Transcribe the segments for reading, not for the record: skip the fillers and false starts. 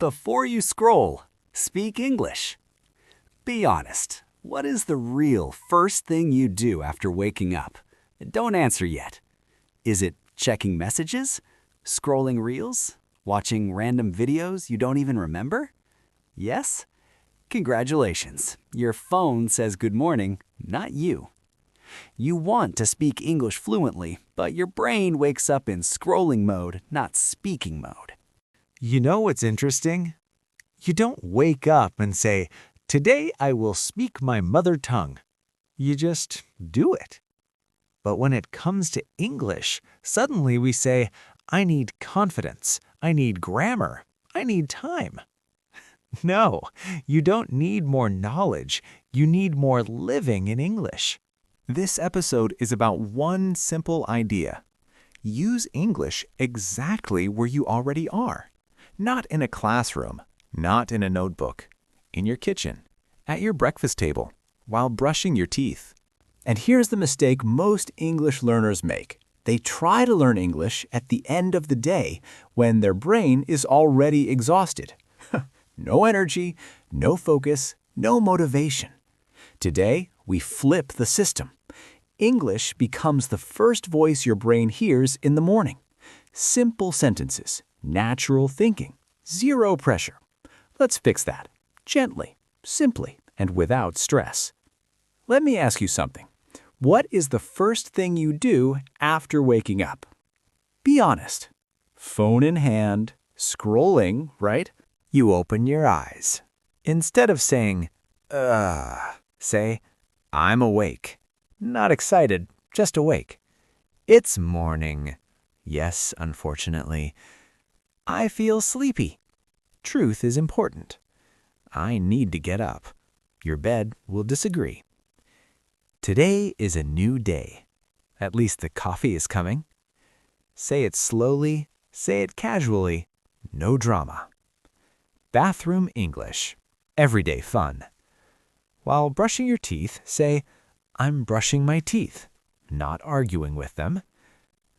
Before you scroll, speak English. Be honest. What is the real first thing you do after waking up? Don't answer yet. Is it checking messages? Scrolling reels? Watching random videos you don't even remember? Yes? Congratulations. Your phone says good morning, not you. You want to speak English fluently, but your brain wakes up in scrolling mode, not speaking mode. You know what's interesting? You don't wake up and say, "Today I will speak my mother tongue." You just do it. But when it comes to English, suddenly we say, "I need confidence, I need grammar, I need time." No, you don't need more knowledge. You need more living in English. This episode is about one simple idea. Use English exactly where you already are. Not in a classroom, not in a notebook, in your kitchen, at your breakfast table, while brushing your teeth. And here's the mistake most English learners make. They try to learn English at the end of the day when their brain is already exhausted. No energy, no focus, no motivation. Today, we flip the system. English becomes the first voice your brain hears in the morning. Simple sentences, natural thinking, zero pressure. Let's fix that, gently, simply, and without stress. Let me ask you something. What is the first thing you do after waking up? Be honest. Phone in hand, scrolling, right? You open your eyes. Instead of saying, say, "I'm awake." Not excited, just awake. It's morning. Yes, unfortunately. I feel sleepy. Truth is important. I need to get up. Your bed will disagree. Today is a new day. At least the coffee is coming. Say it slowly, say it casually, no drama. Bathroom English. Everyday fun. While brushing your teeth, say, "I'm brushing my teeth," not arguing with them.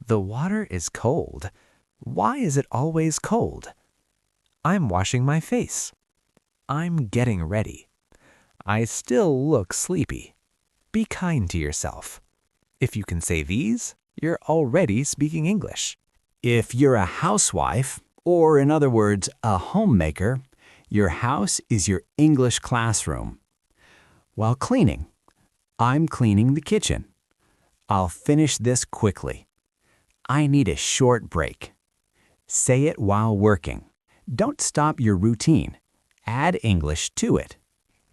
The water is cold. Why is it always cold? I'm washing my face. I'm getting ready. I still look sleepy. Be kind to yourself. If you can say these, you're already speaking English. If you're a housewife, or in other words, a homemaker, your house is your English classroom. While cleaning, I'm cleaning the kitchen. I'll finish this quickly. I need a short break. Say it while working. Don't stop your routine. Add English to it.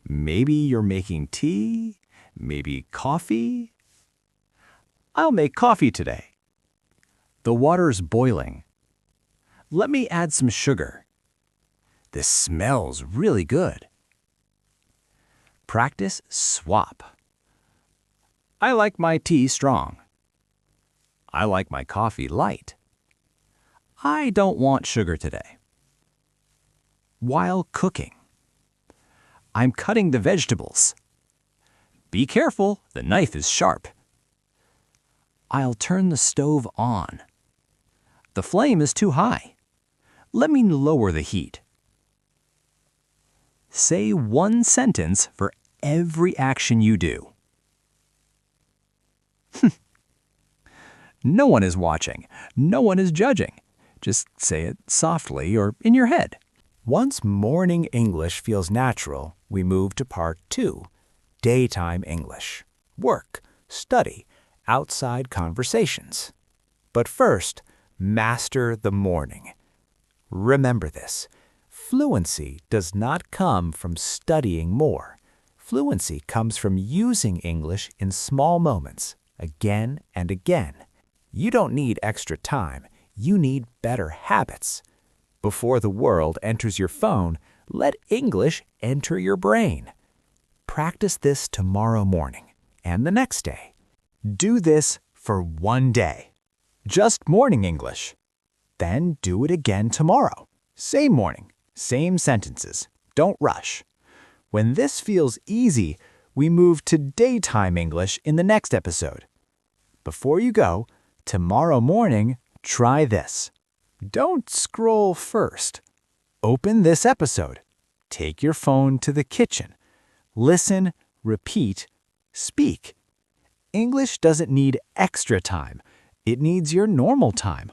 Maybe you're making tea, maybe coffee. I'll make coffee today. The water's boiling. Let me add some sugar. This smells really good. Practice swap. I like my tea strong. I like my coffee light. I don't want sugar today. While cooking. I'm cutting the vegetables. Be careful, the knife is sharp. I'll turn the stove on. The flame is too high. Let me lower the heat. Say one sentence for every action you do. No one is watching. No one is judging. Just say it softly or in your head. Once morning English feels natural, we move to part 2, daytime English. Work, study, outside conversations. But first, master the morning. Remember this. Fluency does not come from studying more. Fluency comes from using English in small moments, again and again. You don't need extra time. You need better habits. Before the world enters your phone, let English enter your brain. Practice this tomorrow morning and the next day. Do this for one day. Just morning English. Then do it again tomorrow. Same morning, same sentences. Don't rush. When this feels easy, we move to daytime English in the next episode. Before you go, tomorrow morning, try this. Don't scroll first. Open this episode. Take your phone to the kitchen. Listen, repeat, speak. English doesn't need extra time. It needs your normal time.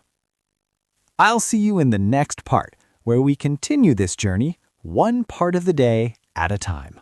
I'll see you in the next part, where we continue this journey one part of the day at a time.